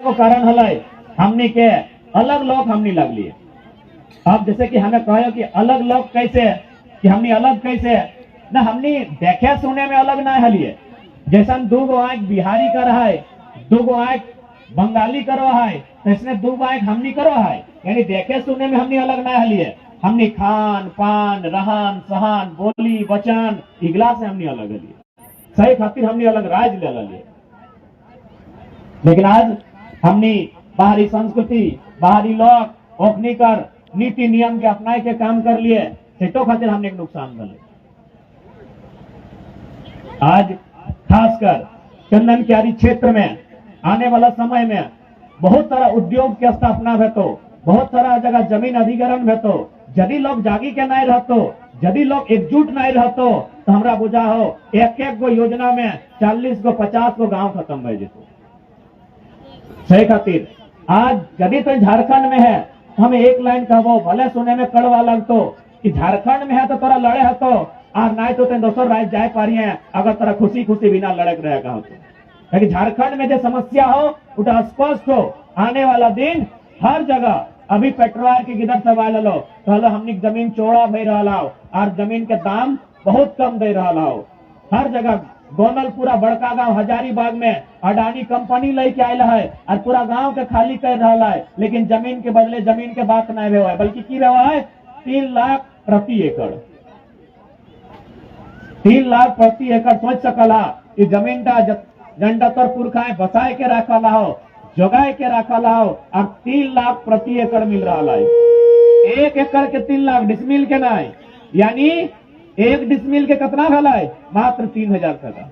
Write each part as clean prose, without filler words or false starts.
को कारण हल हमनी के अलग लोग हमनी लगलिए। अब जैसे कि हमें कहो कि अलग लोग कैसे, कि हमनी अलग कैसे ना, हमनी देखे सुने में अलग ना हलिए। जैसा दूगो आंख बिहारी कर है, दूगो आंख बंगाली करो है, तो इसमें दूगो आंख हमनी करो है, यानी देखे सुने में हमनी अलग ना हलिए। हमनी खान पान रहन सहन बोली वचन इगला से हमनी अलग हलिए, सही खातिर हमनी अलग राज ले लिए। लेकिन आज हमनी बाहरी संस्कृति बाहरी लोग ओखनी कर नीति नियम के अपनाए के काम कर लिए, सेटो खातिर हमने एक नुकसान कर लिया। आज खासकर चंदन क्यारी क्षेत्र में आने वाला समय में बहुत सारा उद्योग की स्थापना है, तो बहुत सारा जगह जमीन अधिग्रहण है, तो यदि लोग जागी के नहीं रहते, यदि लोग एकजुट नहीं रहते, तो हमरा बुझा हो एक एक गो योजना में 40 गो 50 गो गांव खत्म हो जेतो। सही खातिर आज यदि तो झारखंड में है, हमें एक लाइन कहबो, भले सुने में कड़वा लगतो कि झारखंड में है तो तोरा लड़े है, तो और नहीं तो दोसर राज्य जाए पारी है, अगर तोरा खुशी खुशी बिना लड़क रहेगा हो तो। लेकिन झारखंड में जो समस्या हो उठा स्पष्ट हो, आने वाला दिन हर जगह अभी पेट्रोल के गिदर सब आए लो, तो हमनी जमीन चौड़ा भई रहा हो और जमीन के दाम बहुत कम दे रहा हो। हर जगह गोनल पूरा बड़का गांव हजारीबाग में अडानी कंपनी लेके आयल है और पूरा गांव के खाली कर रहा है, लेकिन जमीन के बदले जमीन के बात नहीं हुआ है, बल्कि की हुआ है 3 लाख प्रति एकड़। 3 लाख प्रति एकड़ सोच सकला कि जमीन का जंडतर पुरखाए बसाए के रखा हो, जोगाए के रखा हो, और 3 लाख प्रति एकड़ मिल रहा है। 1 एकड़ के 3 लाख डिसमिल के नहीं, यानी 1 डिसमिल के कितना भला है, मात्र 3000 टका।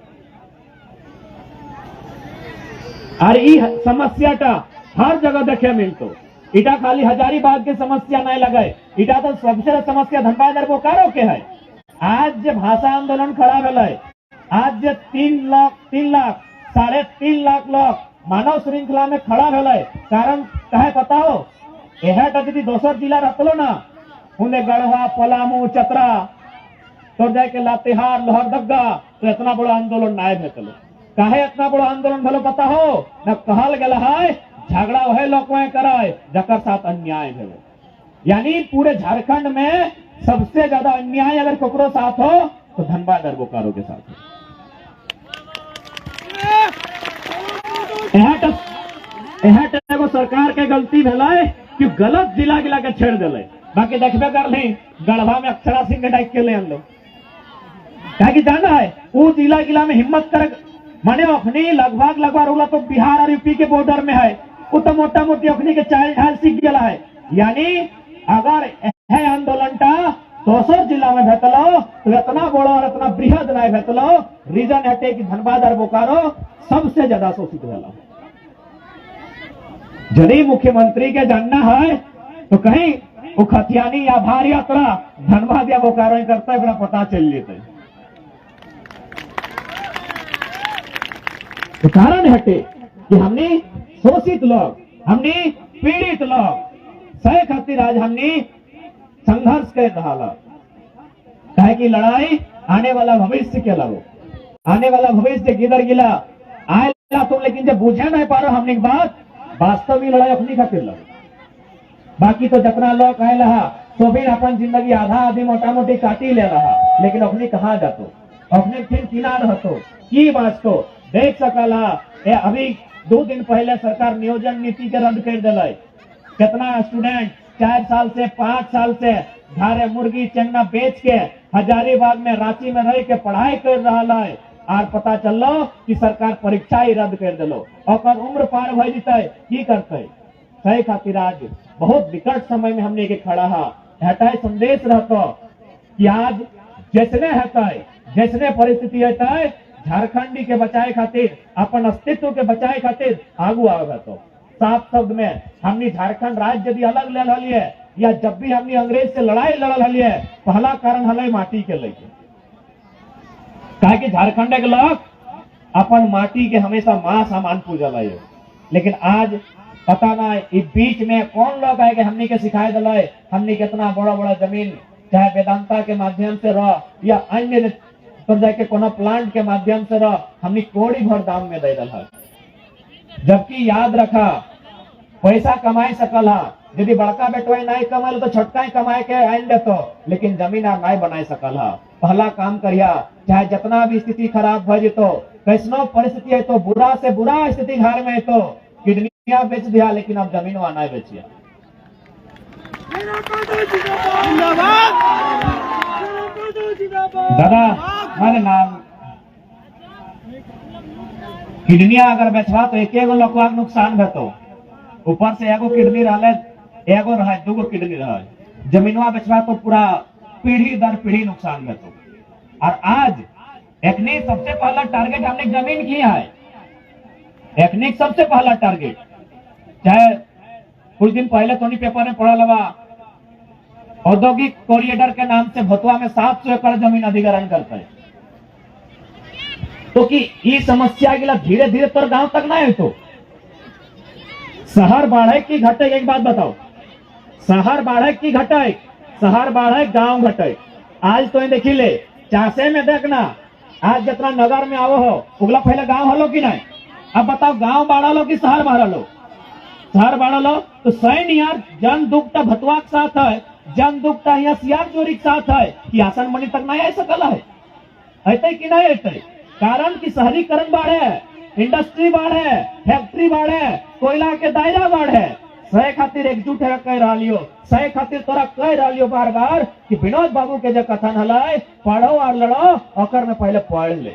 और ये समस्या टा हर जगह देखे मिलतो, इटा खाली हजारीबाग के समस्या नहीं लगे, इटा तो सबसे समस्या धनबाद और बोकारो के है। आज जो भाषा आंदोलन खड़ा भेल, आज जो 3 लाख 3.5 लाख लोग मानव श्रृंखला में खड़ा भेल, कारण कहे बताओ, यह यदि दोसर जिला रहतलो ना, उन्हें गढ़वा पलामू चतरा तो जाके लातेहार लोहरदगा, तो इतना बड़ा आंदोलन नहीं भेटलो। काहे इतना बड़ा आंदोलन भेलो पता हो न, कहल गया है झगड़ा वह लोग कराए जकर साथ अन्याय भेलो। यानी पूरे झारखंड में सबसे ज्यादा अन्याय अगर ककरो साथ हो तो धनबाद और बोकारो के साथ हो। एगो सरकार के गलती भेल कि गलत जिला गिला के छेड़ दिले, बाकी देखबे कर ली गढ़वा में अक्षरा सिंह डाक के ले आन लो, कि जाना है वो जिला गिला में हिम्मत कर माने अखनी लगभग रोला तो बिहार और यूपी के बॉर्डर में है, वो तो मोटा मोटी अखनी के चाल ढाल सीख गया है। यानी अगर है आंदोलन टा दोसर जिला में भेटलो तो इतना बड़ा और इतना बृहद नहीं भेटलो। रीजन हटे कि धनबाद और बोकारो सबसे ज्यादा शोषित भेला। यदि मुख्यमंत्री के जानना है तो कहीं वो खतियानी या भार यात्रा धनबाद या बोकारो करता है, पता चल लेते। तो कारण हटे कि हमने शोषित लोग, हमने पीड़ित लोग सही खातिर आज हमने संघर्ष कर रहा। कहे कि लड़ाई आने वाला भविष्य के लड़ो, आने वाला भविष्य किधर गिला आएगा तुम, लेकिन जब बुझे नहीं पा रहे हमने बात, वास्तव में लड़ाई अपनी खातिर लड़ो। बाकी तो जितना लोग आए रहा तो भी अपन जिंदगी आधा आधी मोटा मोटी काटी ले रहा, लेकिन अपनी कहाँ जातो, अपने फिर किना रहतो की बात को देख सकला। अभी 2 दिन पहले सरकार नियोजन नीति के रद्द कर दिलाई। कितना स्टूडेंट 4 साल से 5 साल से घारे मुर्गी चंगना बेच के हजारीबाग में रांची में रह के पढ़ाई कर रहा है, और पता चलो कि सरकार परीक्षा ही रद्द कर दिलो, और उम्र पार हो जाता की करते। सही खातिर आज बहुत विकट समय में हमने के खड़ा हटाए संदेश रहता कि आज जैसने हटा जैसने परिस्थिति होता है, झारखंडी के बचाए खातिर, अपन अस्तित्व के बचाए खातिर आगू आवे। तो साफ शब्द में हमने झारखंड राज्य यदि अलग ले लिए, या जब भी हमने अंग्रेज से लड़ाई लड़ लिए, पहला कारण हल माटी के लेके। कहा कि झारखंड के लोग अपन माटी के हमेशा मां सामान पूजा लाए, लेकिन आज पता ना इस बीच में कौन लोग आए कि हमने के सिखाए दिलाए, हमने कितना बड़ा बड़ा जमीन चाहे वेदांता के माध्यम से रह या अन्य तो जाके कोनो प्लांट के माध्यम से रह हमने कोड़ी भर दाम में दे रहा। जबकि याद रखा पैसा कमाई सकल हा, यदि बड़का बेटवा नहीं कमाए तो छोटका ही कमाए के आइन देतो, लेकिन जमीन आप नहीं बनाए सकल हा। पहला काम करिया, चाहे जितना भी स्थिति खराब हो जेतो, कैसनो परिस्थिति है तो बुरा से बुरा स्थिति घर में है तो किडनिया बेच दिया, लेकिन अब जमीन वहां नहीं बेचिया। दादा मारे नाम किडनिया अगर बेचवा तो एक एगो लोकवा नुकसान भेतो, ऊपर से एगो किडनी रहा एगो रहा दूगो किडनी रहा, जमीनवा बेचवा तो पूरा पीढ़ी दर पीढ़ी नुकसान भेतो। और आज एकनिक सबसे पहला टारगेट हमने जमीन किया है, एकनिक सबसे पहला टारगेट। चाहे कुछ दिन पहले तो पेपर में पढ़ा लगा औद्योगिक कॉरिडोर के नाम से भतुआ में 700 एकड़ जमीन अधिग्रहण करता है, तो कि ये समस्या के लिए धीरे धीरे तो गांव तक ना है, तो शहर बढ़े की घटे, एक बात बताओ, शहर बढ़े की घटे, शहर बढ़े गांव घटे। आज तो देखी ले चासे में देखना, आज जितना नगर में आओ हो उगला पहले गांव हलो कि नहीं, अब बताओ गांव बाढ़ा लो कि शहर बाढ़ा लो, शहर बाढ़ा लो। तो सैन यार जन दुखता भतुआ के साथ है, जन दुखता यहाँ सियार चोरी के साथ है कि आसन मणि तक नहीं आ सकल है, ऐसे कि नहीं ऐसे, कारण कि शहरीकरण बढ़े, इंडस्ट्री बढ़े, फैक्ट्री बढ़े, कोयला के दायरा बढ़े। सही खातिर एकजुट है कह रहा लियो, सही खातिर तोरा कह रहा लियो बार बार कि विनोद बाबू के जो कथन हल पढ़ो और लड़ो, अकर में पहले पढ़ ले,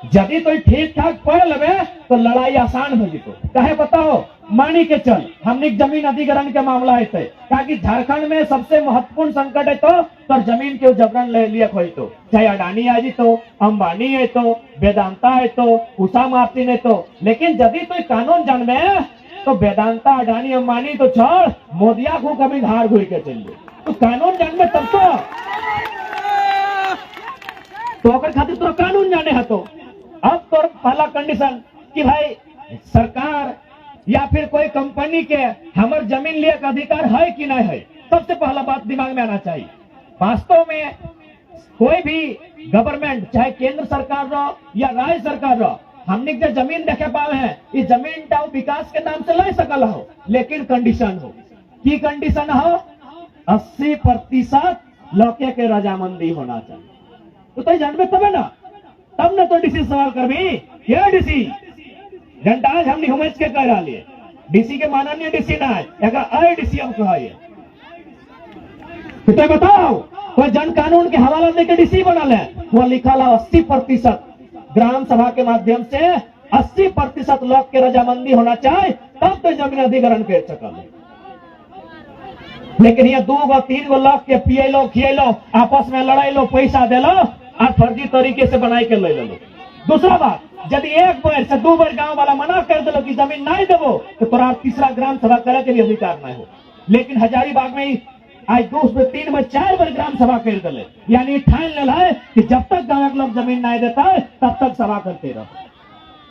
यदि तो ठीक ठाक पढ़ लेवे तो लड़ाई आसान हो जितो। कहे बताओ मानी के चल हमने जमीन अधिग्रहण के मामला है, ताकि झारखंड में सबसे महत्वपूर्ण संकट है तो जमीन के जबरन ले लिया खोई, तो चाहे अडानी आजी तो अंबानी है तो वेदांता है तो उषा मार्टिन है तो, लेकिन यदि तो कानून जन्मे तो वेदांता अडानी अंबानी तो छोड़ मोदिया को कभी हार घुर के चल तो कानून जन्मे तब तो अगर खातिर तो कानून जाने है। तो अब तो पहला कंडीशन कि भाई सरकार या फिर कोई कंपनी के हमार जमीन लिए का अधिकार है कि नहीं है, सबसे पहला बात दिमाग में आना चाहिए। वास्तव में कोई भी गवर्नमेंट चाहे केंद्र सरकार रो या राज्य सरकार रो, हमने जो जमीन देखे पाए हैं ये जमीन टाउ विकास के नाम से ले सकल हो, लेकिन कंडीशन हो की कंडीशन हो 80% लौके के रजामंदी होना चाहिए। तो जानबे तब है ना, तब ना तो डीसी सवाल कर भी ये डीसी घंटा आज हमने हुमेश के कह रहा लिए डीसी के माननीय डीसी ना है, अगर डीसी हम कहा तो बताओ कोई जन कानून के हवाला देकर डीसी बना ले, वो लिखा ला 80% ग्राम सभा के माध्यम से 80% लोग के रजामंदी होना चाहिए, तब तो जमीन अधिग्रहण कर सकल। लेकिन ये 2-3 लोग के पिए लो खिए लो आपस में लड़ाई लो पैसा दे लो और फर्जी तरीके से बनाई के ले लो। दूसरा बात, यदि एक बार से 2 बार गांव वाला मना कर दो कि जमीन नहीं देवो तो तोरा तीसरा ग्राम सभा करे के भी अधिकार नहीं हो। लेकिन हजारीबाग में आज 2 से 3 बार 4 बार ग्राम सभा कर दिले, यानी ठान ले है कि जब तक गांव के लोग जमीन नहीं देता है तब तक सभा करते रहो।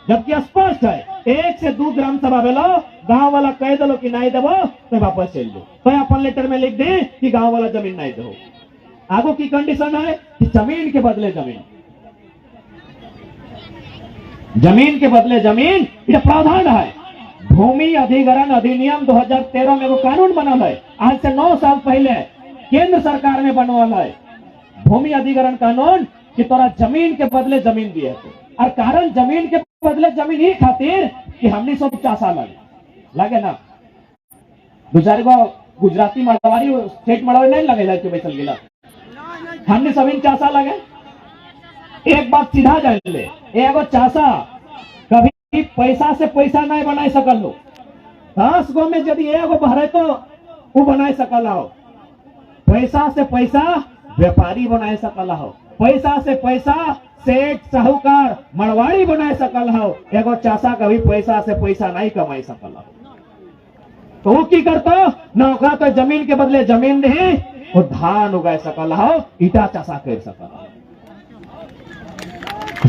जबकि स्पष्ट है 1 से 2 ग्राम सभा भेलो, गांव वाला कह दो कि नहीं देवो तो वापस चल दो, तो अपन लेटर में लिख दे कि गांव वाला जमीन नहीं दो। आगो की कंडीशन है कि जमीन के बदले जमीन, जमीन के बदले जमीन, यह प्रावधान है। भूमि अधिग्रहण अधिनियम 2013 में वो कानून बना है, आज से 9 साल पहले केंद्र सरकार में बनवाला है भूमि अधिग्रहण कानून कि तोरा जमीन के बदले जमीन दिए तो। और कारण जमीन के बदले जमीन ही खातिर कि हमने सब चासा लगे ना, 2-4 गो गुजराती मड़वारी स्टेट मड़वारी नहीं लगे के बैसल गिला, हमने सभी चासा लगे। एक बात सीधा जान ले, एगो चासा कभी पैसा से पैसा नहीं बनाई सकल हो, 10 गो में यदि एगो भरे तो वो बनाई सकल हो, पैसा से पैसा व्यापारी बनाए सकल हो, पैसा से पैसा सेठ साहूकार मड़वाड़ी बनाए सकल हो, एगो चासा कभी पैसा से पैसा नहीं कमाई सकल हो। तो वो की करता नौका तो जमीन के बदले जमीन दे वो धान उगाए सकल हो, ईटा चासा कर सकल हो।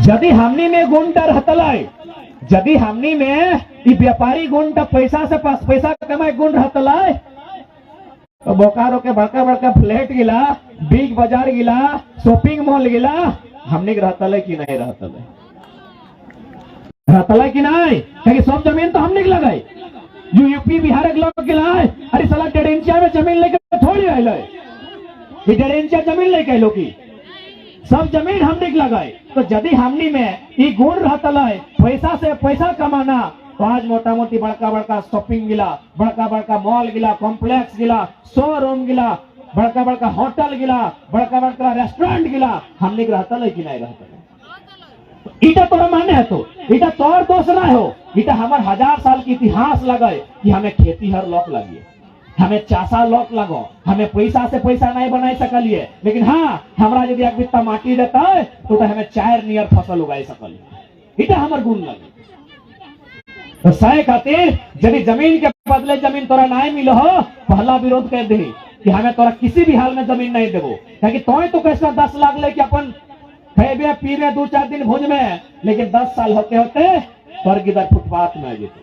यदि हमनी में गुण रहतल, यदि हमनी में व्यापारी गुण पैसा से पास पैसा कमाए गुण रहतल तो बोकारो के बड़का बड़का फ्लैट गिला, बिग बाजार गिला, शॉपिंग मॉल गिला, हमने रहतल कि नहीं रहतल। रहता कि नहीं, क्योंकि सब जमीन तो हमने लगाई, यूपी बिहार के लोग गिलाए, अरे साला 1.5 इंचिया में जमीन लेके थोड़ी आए, 1.5 इंचिया जमीन लेके आए लोग की, सब जमीन हमने लगाए। तो यदि हमनी में ये गुण रहता है पैसा से पैसा कमाना, तो आज मोटा मोटी बड़का बड़का शॉपिंग गिला, बड़का बड़का मॉल गिला, कॉम्प्लेक्स गिला, शोरूम गिला, बड़का बड़का होटल गिला, बड़का बड़का रेस्टोरेंट गिला, हमने रहता है कि नहीं रहता है। इटा तोरा माने है तो इटा तोर दोष ना हो, इटा हमार 1000 साल की इतिहास लगे कि हमें खेती हर लोक लगी, हमें चासा लोक लगो, हमें पैसा से पैसा नहीं बना सकलिए, लेकिन हाँ हमारा यदि एक बित्ता माटी देता है तो हमें 4 नियर फसल उगाई सकलिए, इटा हमार गुण लगे। तो सही खातिर यदि जमीन के बदले जमीन तोरा नहीं मिलो हो, पहला विरोध कर दे कि हमें तोरा किसी भी हाल में जमीन नहीं देवो, क्योंकि तो कैसा 10 लाख लेके अपन खेबे पीबे 2-4 दिन भोज में, लेकिन 10 साल होते होते स्वर्ग इधर फुटपाथ में आ जेते।